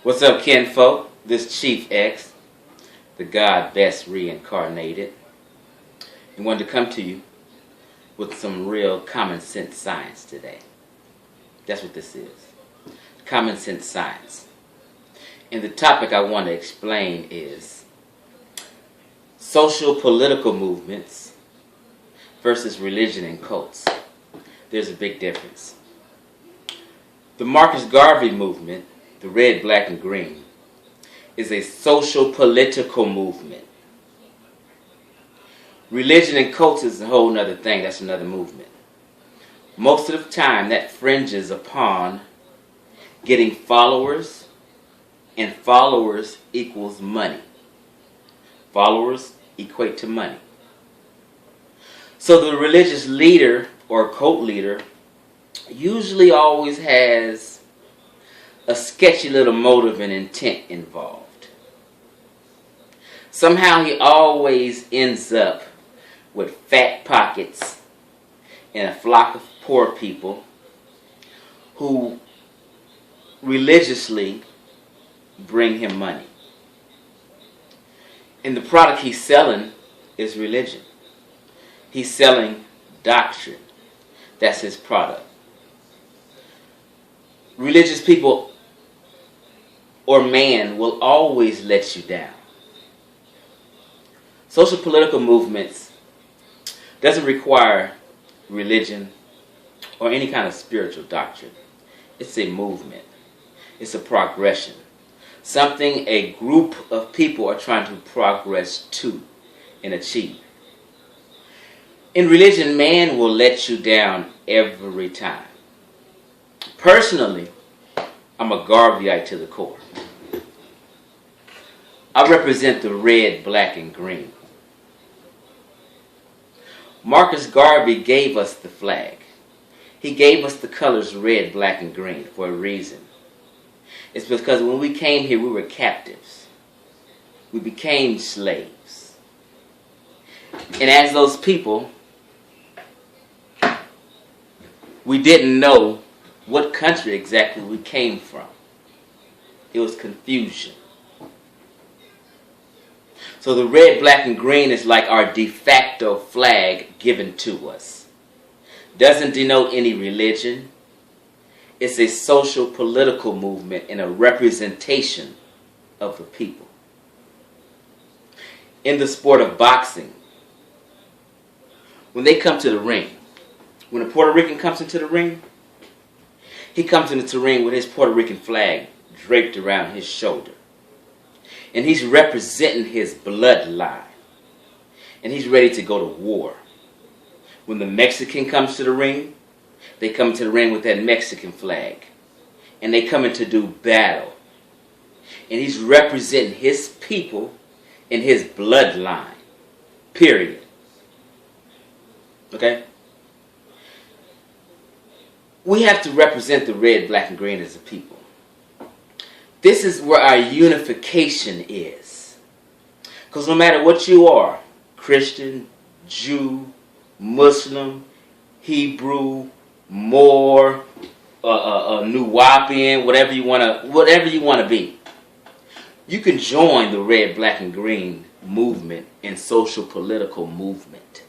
What's up, kinfolk? This Chief X, the God best reincarnated, and wanted to come to you with some real common sense science today. That's what this is. Common sense science. And the topic I want to explain is social political movements versus religion and cults. There's a big difference. The Marcus Garvey movement, the red, black, and green, is a social political movement. Religion and cults is a whole other thing. That's another movement. Most of the time that fringes upon getting followers, and followers equals money. Followers equate to money. So the religious leader or cult leader usually always has a sketchy little motive and intent involved. Somehow he always ends up with fat pockets and a flock of poor people who religiously bring him money. And the product he's selling is religion. He's selling doctrine. That's his product. Religious people or man will always let you down. Social political movements doesn't require religion or any kind of spiritual doctrine. It's a movement. It's a progression. Something a group of people are trying to progress to and achieve. In religion, man will let you down every time. Personally, I'm a Garveyite to the core. I represent the red, black, and green. Marcus Garvey gave us the flag. He gave us the colors red, black, and green for a reason. It's because when we came here, we were captives. We became slaves. And as those people, we didn't know what country exactly we came from. It was confusion. So the red, black, and green is like our de facto flag given to us. Doesn't denote any religion. It's a social political movement and a representation of the people. In the sport of boxing, when they come to the ring, when a Puerto Rican comes into the ring, he comes into the ring with his Puerto Rican flag draped around his shoulder. And he's representing his bloodline. And he's ready to go to war. When the Mexican comes to the ring, they come to the ring with that Mexican flag. And they come in to do battle. And he's representing his people and his bloodline. Period. Okay? We have to represent the red, black, and green as a people. This is where our unification is. Because no matter what you are, Christian, Jew, Muslim, Hebrew, Moor, Nuwapian, whatever you want to be, you can join the red, black, and green movement and social political movement.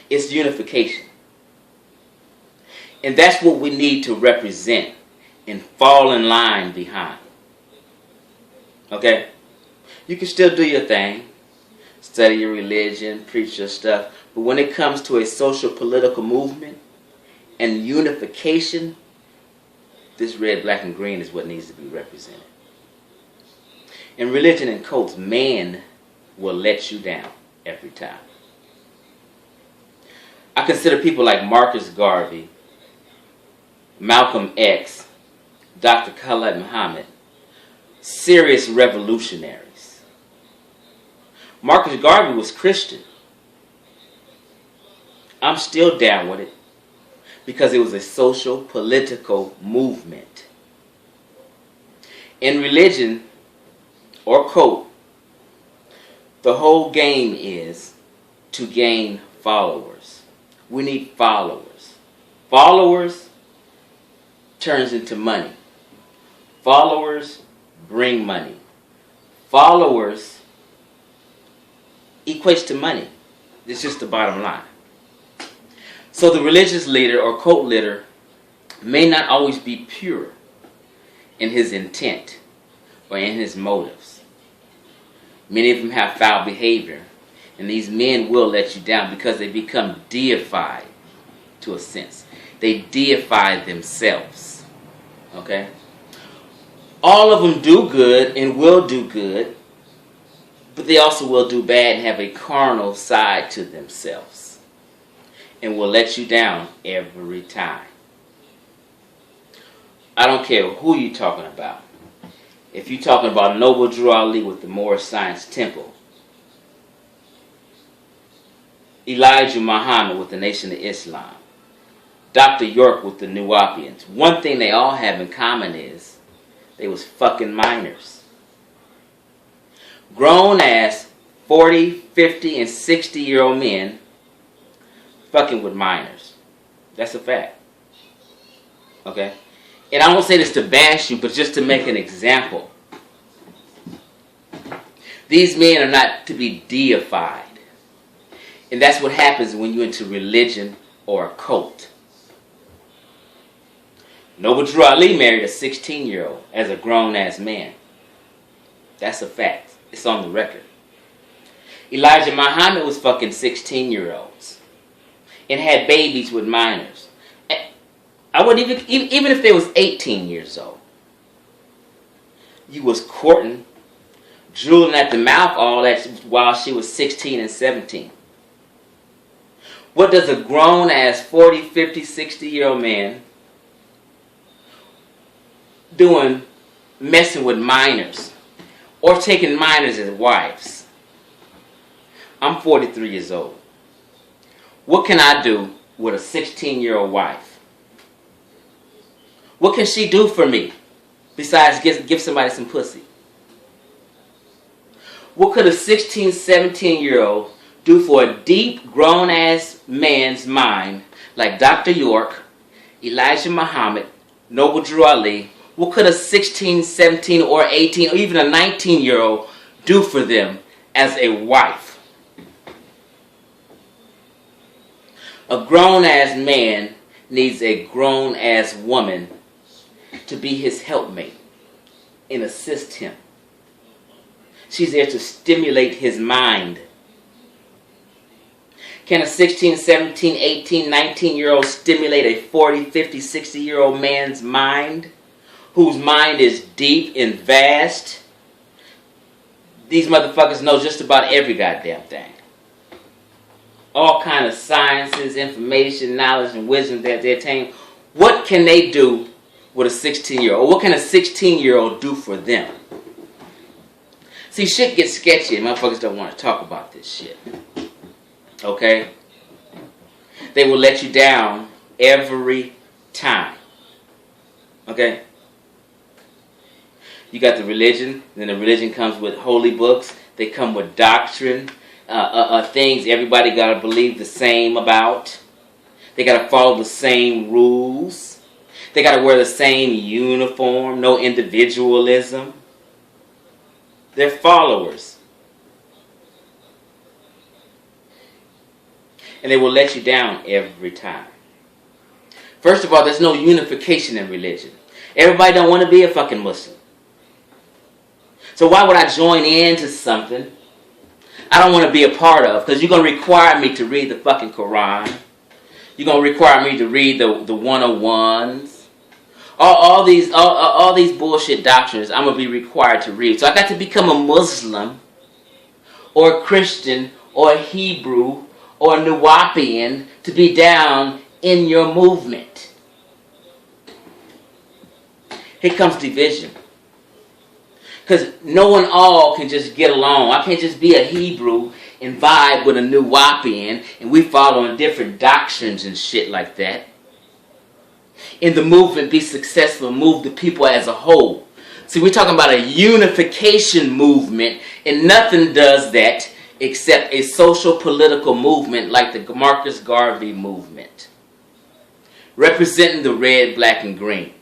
It's unification. And that's what we need to represent and fall in line behind. Okay? You can still do your thing. Study your religion, preach your stuff. But when it comes to a social political movement and unification, this red, black, and green is what needs to be represented. In religion and cults, man will let you down every time. I consider people like Marcus Garvey, Malcolm X, Dr. Khalid Muhammad, serious revolutionaries. Marcus Garvey was Christian. I'm still down with it because it was a social, political movement. In religion or cult, the whole game is to gain followers. We need followers. Followers turns into money. Followers bring money. Followers equates to money. It's just the bottom line. So the religious leader or cult leader may not always be pure in his intent or in his motives. Many of them have foul behavior, and these men will let you down because they become deified to a sense. They deify themselves. Okay? All of them do good and will do good, but they also will do bad and have a carnal side to themselves and will let you down every time. I don't care who you're talking about. If you're talking about Noble Drew Ali with the Moorish Science Temple, Elijah Muhammad with the Nation of Islam, Dr. York with the Nuwapians, one thing they all have in common is they was fucking minors. Grown ass 40, 50, and 60-year-old men fucking with minors. That's a fact. Okay? And I won't say this to bash you, but just to make an example. These men are not to be deified. And that's what happens when you're into religion or a cult. Noble Drew Ali married a 16-year-old as a grown-ass man. That's a fact. It's on the record. Elijah Muhammad was fucking 16-year-olds and had babies with minors. I wouldn't even if they was 18 years old. You was courting, drooling at the mouth all that while she was 16 and 17. What does a grown-ass 40, 50, 60-year-old man doing messing with minors or taking minors as wives? I'm 43 years old. What can I do with a 16-year-old wife? What can she do for me besides give somebody some pussy? What could a 16, 17-year-old do for a deep, grown-ass man's mind like Dr. York, Elijah Muhammad, Noble Drew Ali? What could a 16, 17, or 18, or even a 19-year-old do for them as a wife? A grown-ass man needs a grown-ass woman to be his helpmate and assist him. She's there to stimulate his mind. Can a 16, 17, 18, 19-year-old stimulate a 40, 50, 60-year-old man's mind, whose mind is deep and vast? These motherfuckers know just about every goddamn thing. All kind of sciences, information, knowledge, and wisdom that they attain. What can they do with a 16-year-old? What can a 16-year-old do for them? See, shit gets sketchy and motherfuckers don't want to talk about this shit. Okay? They will let you down every time. Okay? You got the religion, then the religion comes with holy books. They come with doctrine, things everybody got to believe the same about. They got to follow the same rules. They got to wear the same uniform, no individualism. They're followers. And they will let you down every time. First of all, there's no unification in religion. Everybody don't want to be a fucking Muslim. So why would I join into something I don't want to be a part of? Because you're going to require me to read the fucking Quran. You're going to require me to read the 101s. All these bullshit doctrines I'm going to be required to read. So I got to become a Muslim or a Christian or a Hebrew or a Nuwapian to be down in your movement. Here comes division. Because no one all can just get along. I can't just be a Hebrew and vibe with a Nuwapian and we following different doctrines and shit like that. In the movement, be successful, move the people as a whole. See, we're talking about a unification movement, and nothing does that except a social-political movement like the Marcus Garvey movement, representing the red, black, and green.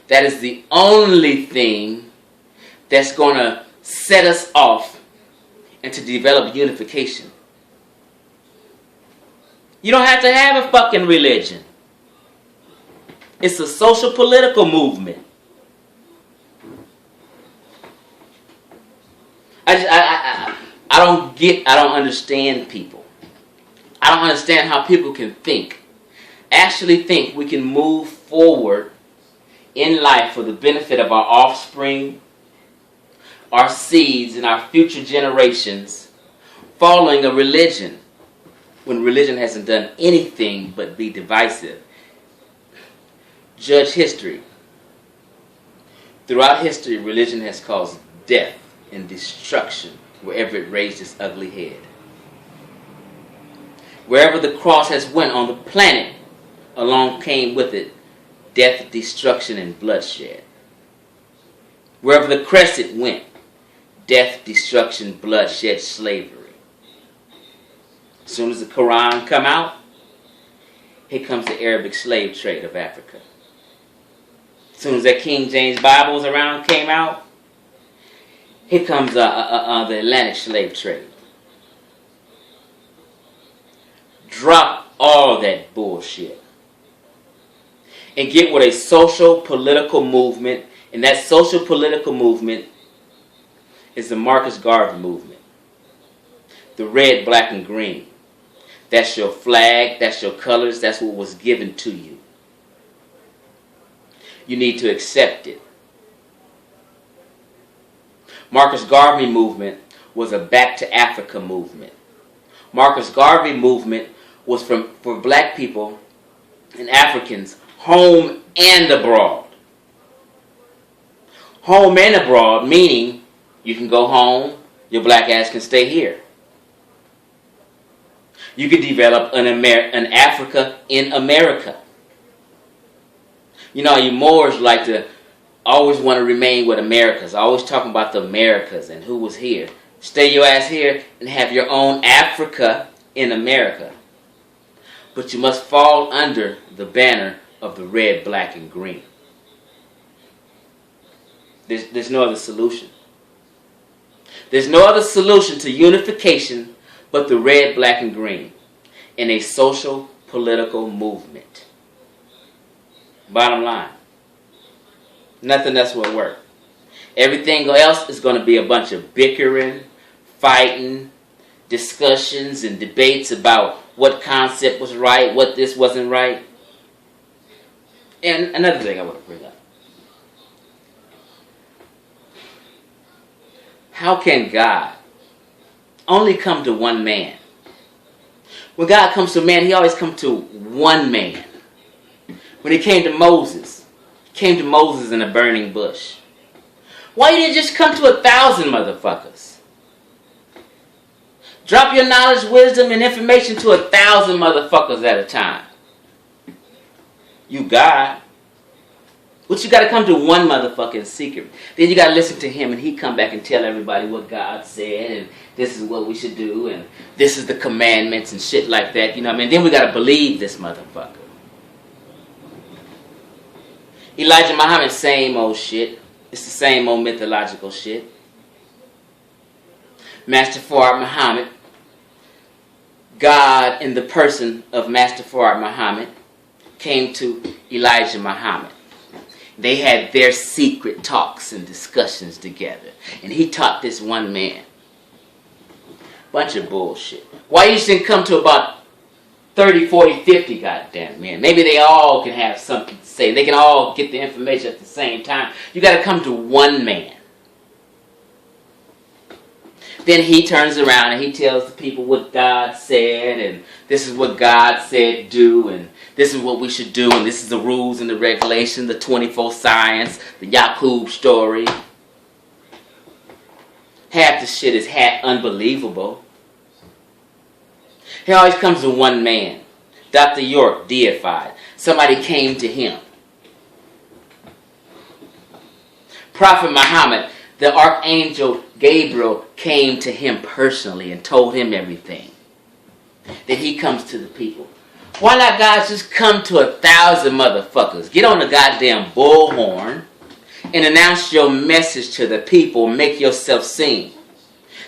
That is the only thing that's going to set us off and to develop unification. You don't have to have a fucking religion. It's a social political movement. I don't understand people. I don't understand how people can think. Actually think we can move forward in life for the benefit of our offspring, our seeds, and our future generations, following a religion when religion hasn't done anything but be divisive. Judge history. Throughout history, religion has caused death and destruction wherever it raised its ugly head. Wherever the cross has went on the planet, along came with it death, destruction, and bloodshed. Wherever the crescent went, death, destruction, bloodshed, slavery. As soon as the Quran come out, here comes the Arabic slave trade of Africa. As soon as that King James Bible was around, came out, here comes the Atlantic slave trade. Drop all that bullshit and get with a social political movement, and that social political movement is the Marcus Garvey movement. The red, black, and green. That's your flag, that's your colors, that's what was given to you. You need to accept it. Marcus Garvey movement was a Back to Africa movement. Marcus Garvey movement was for black people and Africans, home and abroad. Home and abroad, meaning you can go home, your black ass can stay here. You can develop an Africa in America. You know, you Moors like to always want to remain with Americas. Always talking about the Americas and who was here. Stay your ass here and have your own Africa in America. But you must fall under the banner of the red, black, and green. There's no other solution. There's no other solution to unification but the red, black, and green in a social political movement. Bottom line. Nothing else will work. Everything else is going to be a bunch of bickering, fighting, discussions, and debates about what concept was right, what this wasn't right. And another thing I want to bring up. How can God only come to one man? When God comes to man, he always comes to one man. When he came to Moses, he came to Moses in a burning bush. Why you didn't just come to 1,000 motherfuckers? Drop your knowledge, wisdom, and information to 1,000 motherfuckers at a time. You God. But you got to come to one motherfucker in secret. Then you got to listen to him and he come back and tell everybody what God said and this is what we should do and this is the commandments and shit like that. You know what I mean? Then we got to believe this motherfucker. Elijah Muhammad, same old shit. It's the same old mythological shit. Master Fard Muhammad, God in the person of Master Fard Muhammad, came to Elijah Muhammad. They had their secret talks and discussions together. And he taught this one man. Bunch of bullshit. Why you shouldn't come to about 30, 40, 50 goddamn men? Maybe they all can have something to say. They can all get the information at the same time. You got to come to one man. Then he turns around and he tells the people what God said, and this is what God said do, and this is what we should do, and this is the rules and the regulations, the 24 science, the Yaqub story. Half the shit is unbelievable. He always comes to one man. Dr. York, deified. Somebody came to him. Prophet Muhammad, the Archangel Gabriel came to him personally and told him everything. Then he comes to the people. Why not God just come to 1,000 motherfuckers? Get on the goddamn bullhorn and announce your message to the people. Make yourself seen.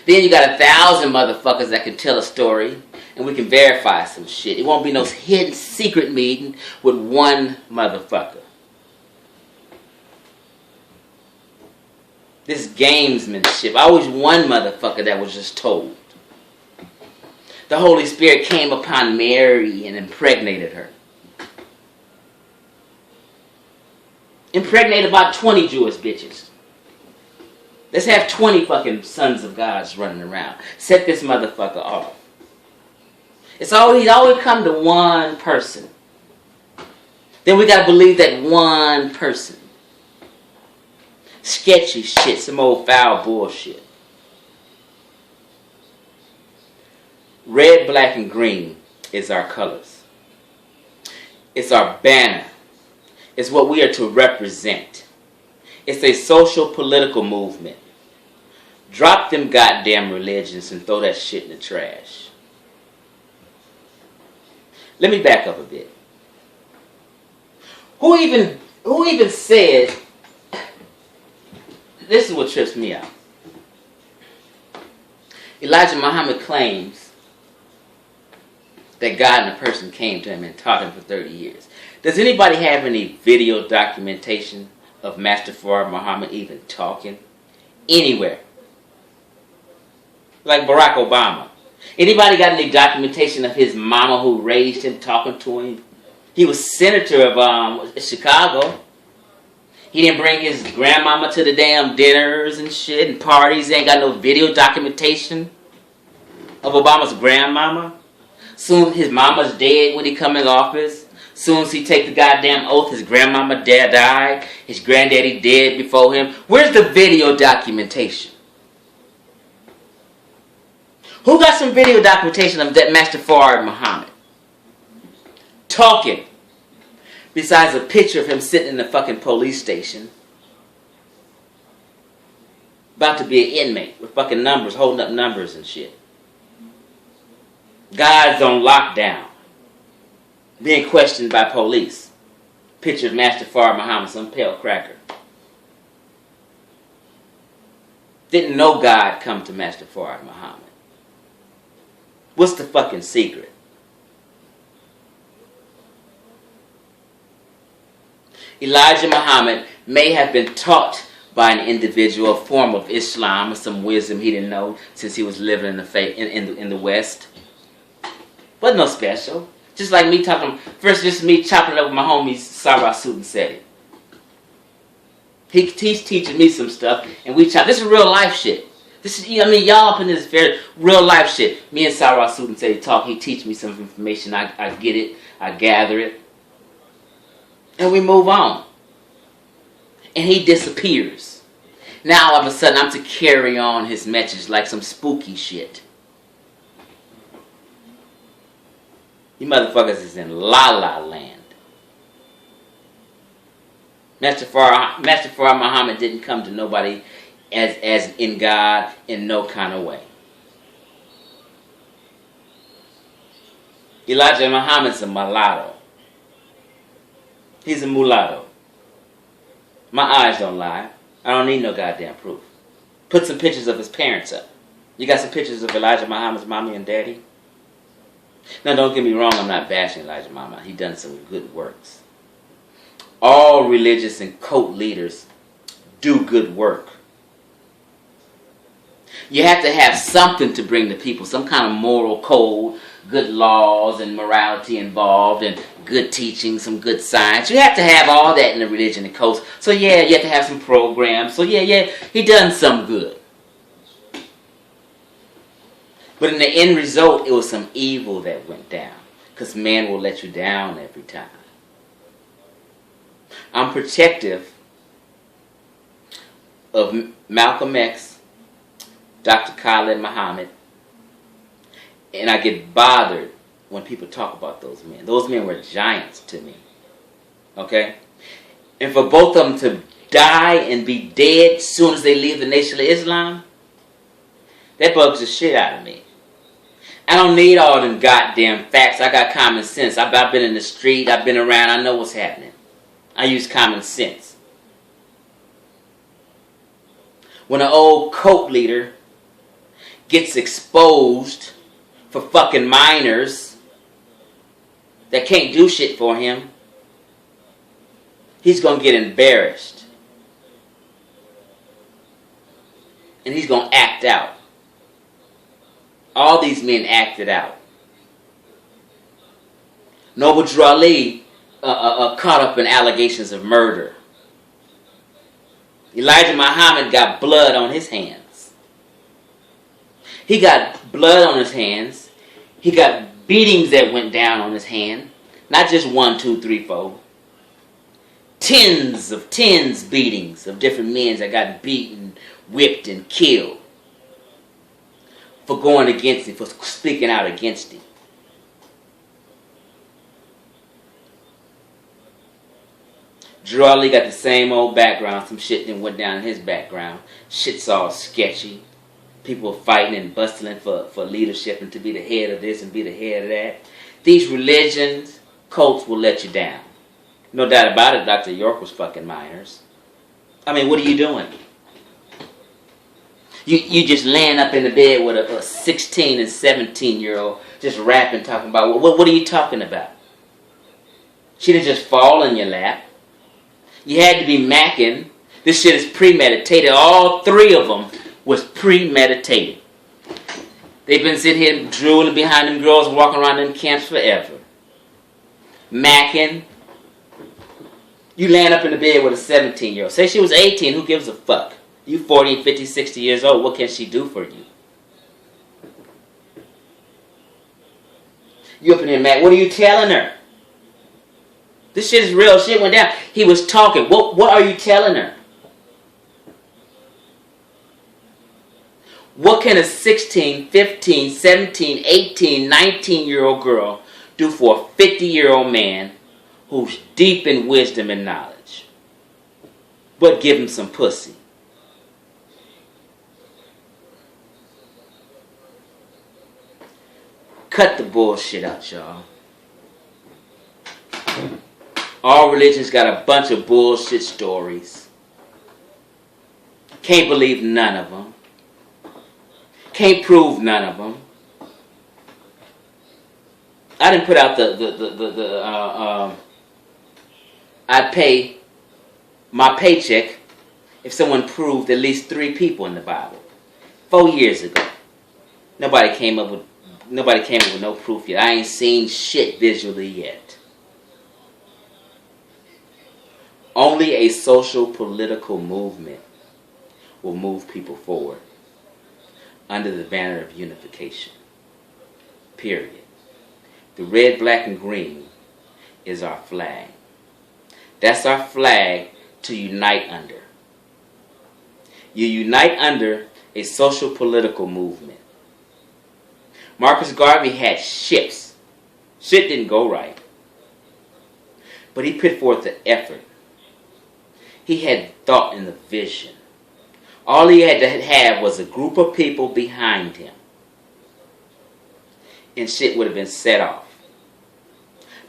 Then you got 1,000 motherfuckers that can tell a story and we can verify some shit. It won't be no hidden secret meeting with one motherfucker. This gamesmanship. Always one motherfucker that was just told. The Holy Spirit came upon Mary and impregnated her. Impregnated about 20 Jewish bitches. Let's have 20 fucking sons of Gods running around. Set this motherfucker off. He's always come to one person. Then we gotta believe that one person. Sketchy shit, some old foul bullshit. Red, black, and green is our colors. It's our banner. It's what we are to represent. It's a social political movement. Drop them goddamn religions and throw that shit in the trash. Let me back up a bit. Who even said, this is what trips me out. Elijah Muhammad claims that God in a person came to him and taught him for 30 years. Does anybody have any video documentation of Master Fard Muhammad even talking? Anywhere. Like Barack Obama. Anybody got any documentation of his mama who raised him talking to him? He was senator of Chicago. He didn't bring his grandmama to the damn dinners and shit and parties. He ain't got no video documentation of Obama's grandmama. Soon his mama's dead when he come in office. Soon as he take the goddamn oath, his grandmama died. His granddaddy dead before him. Where's the video documentation? Who got some video documentation of that Master Fard Muhammad talking? Besides a picture of him sitting in the fucking police station. About to be an inmate with fucking numbers, holding up numbers and shit. God's on lockdown. Being questioned by police. Picture of Master Fard Muhammad, some pale cracker. Didn't know God come to Master Fard Muhammad. What's the fucking secret? Elijah Muhammad may have been taught by an individual, a form of Islam or some wisdom he didn't know since he was living in the faith in the West. But no special. Just like me talking, first just me chopping it up with my homie Sarah Sudan said it. He's teaching me some stuff and we chop. This is real life shit. This is, y'all up in this very real life shit. Me and Sarah Sudan said he talk, he teach me some information, I get it, I gather it. And we move on. And he disappears. Now all of a sudden I'm to carry on his message like some spooky shit. You motherfuckers is in La La Land. Master Fard Muhammad didn't come to nobody as in God in no kind of way. Elijah Muhammad's a mulatto. He's a mulatto. My eyes don't lie. I don't need no goddamn proof. Put some pictures of his parents up. You got some pictures of Elijah Muhammad's mommy and daddy? Now don't get me wrong, I'm not bashing Elijah Muhammad. He done some good works. All religious and cult leaders do good work. You have to have something to bring to people, some kind of moral code, good laws and morality involved, and good teaching, some good science. You have to have all that in the religion and cults. So yeah, you have to have some programs. So yeah, he done some good. But in the end result, it was some evil that went down. Because man will let you down every time. I'm protective of Malcolm X, Dr. Khalid Muhammad, and I get bothered when people talk about those men. Those men were giants to me. Okay? And for both of them to die and be dead as soon as they leave the Nation of Islam, that bugs the shit out of me. I don't need all them goddamn facts. I got common sense. I've been in the street. I've been around. I know what's happening. I use common sense. When an old cult leader gets exposed for fucking minors that can't do shit for him, he's going to get embarrassed. And he's going to act out. All these men acted out. Noble Drew Ali caught up in allegations of murder. Elijah Muhammad got blood on his hands. He got blood on his hands. He got beatings that went down on his hand. Not just 1, 2, 3, 4. Tens beatings of different men that got beaten, whipped, and killed for going against him, for speaking out against him. Drew Ali got the same old background. Some shit that went down in his background. Shit's all sketchy. People fighting and bustling for leadership and to be the head of this and be the head of that. These religions, cults will let you down. No doubt about it, Dr. York was fucking minors. I mean, what are you doing? You just laying up in the bed with a 16 and 17-year-old just rapping, talking about, what are you talking about? She didn't just fall in your lap. You had to be macking. This shit is premeditated. All three of them was premeditated. They've been sitting here drooling behind them girls, walking around them camps forever. Macking. You laying up in the bed with a 17-year-old. Say she was 18, who gives a fuck? You 40, 50, 60 years old, what can she do for you? You up in there, Mac, what are you telling her? This shit is real. Shit went down. He was talking. What are you telling her? What can a 16, 15, 17, 18, 19-year-old girl do for a 50-year-old man who's deep in wisdom and knowledge? But give him some pussy. Cut the bullshit out, y'all. All religions got a bunch of bullshit stories. Can't believe none of them. Can't prove none of them. I didn't put out I'd pay my paycheck if someone proved at least 3 people in the Bible. 4 years ago. Nobody came up with no proof yet. I ain't seen shit visually yet. Only a social-political movement will move people forward under the banner of unification. Period. The red, black, and green is our flag. That's our flag to unite under. You unite under a social-political movement. Marcus Garvey had ships. Shit didn't go right. But he put forth the effort. He had thought and the vision. All he had to have was a group of people behind him. And shit would have been set off.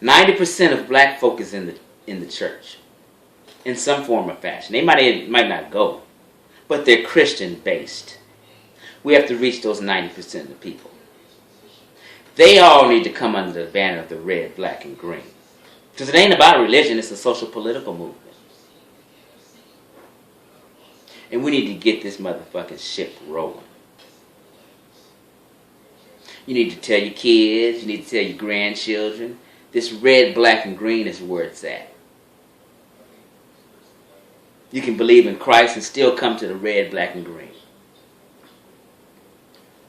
90% of black folk is in the church. In some form or fashion. They might not go. But they're Christian based. We have to reach those 90% of the people. They all need to come under the banner of the red, black, and green. Because it ain't about a religion, it's a social-political movement. And we need to get this motherfucking ship rolling. You need to tell your kids, you need to tell your grandchildren, this red, black, and green is where it's at. You can believe in Christ and still come to the red, black, and green.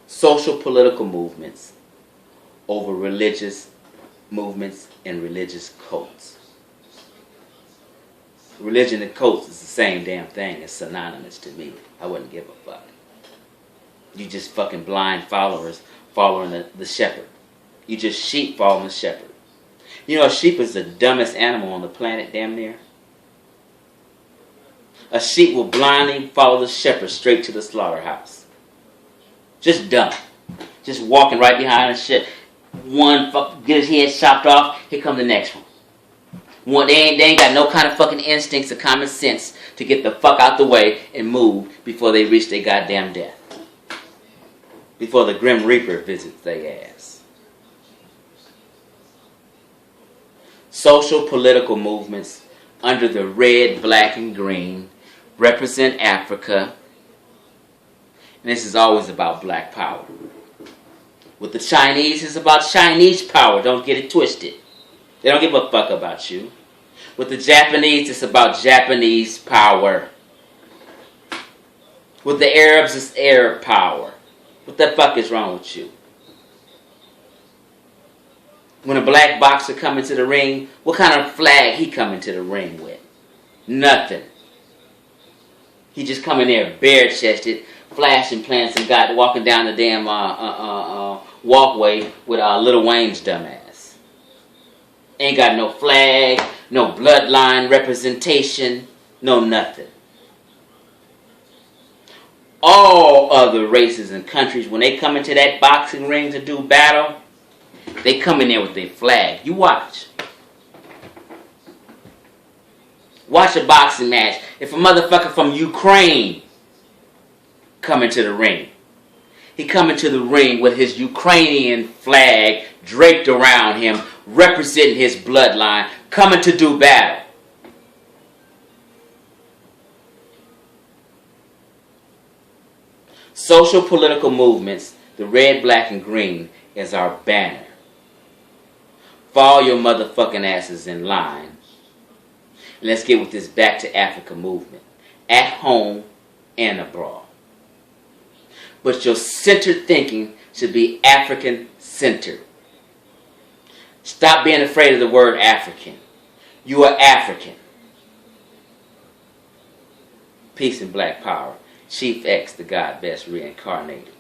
Social political movements over religious movements and religious cults. Religion and cults is the same damn thing. It's synonymous to me. I wouldn't give a fuck. You just fucking blind followers following the shepherd. You just sheep following the shepherd. You know, a sheep is the dumbest animal on the planet, damn near. A sheep will blindly follow the shepherd straight to the slaughterhouse. Just dumb. Just walking right behind and shit. One fuck get his head chopped off. Here come the next one. They ain't got no kind of fucking instincts or common sense to get the fuck out the way and move before they reach their goddamn death. Before the Grim Reaper visits their ass. Social political movements under the red, black, and green represent Africa. And this is always about black power. With the Chinese, it's about Chinese power. Don't get it twisted. They don't give a fuck about you. With the Japanese, it's about Japanese power. With the Arabs, it's Arab power. What the fuck is wrong with you? When a black boxer come into the ring, what kind of flag he come into the ring with? Nothing. He just come in there bare-chested, flashing plants and got walking down the damn walkway with Lil Wayne's dumbass. Ain't got no flag, no bloodline representation, no nothing. All other races and countries, when they come into that boxing ring to do battle, they come in there with their flag. You watch. Watch a boxing match. If a motherfucker from Ukraine come into the ring, he come into the ring with his Ukrainian flag draped around him, representing his bloodline, coming to do battle. Social political movements, the red, black, and green, is our banner. Fall your motherfucking asses in line. And let's get with this Back to Africa movement. At home and abroad. But your centered thinking should be African-centered. Stop being afraid of the word African. You are African. Peace and black power. Chief X, the God best reincarnated.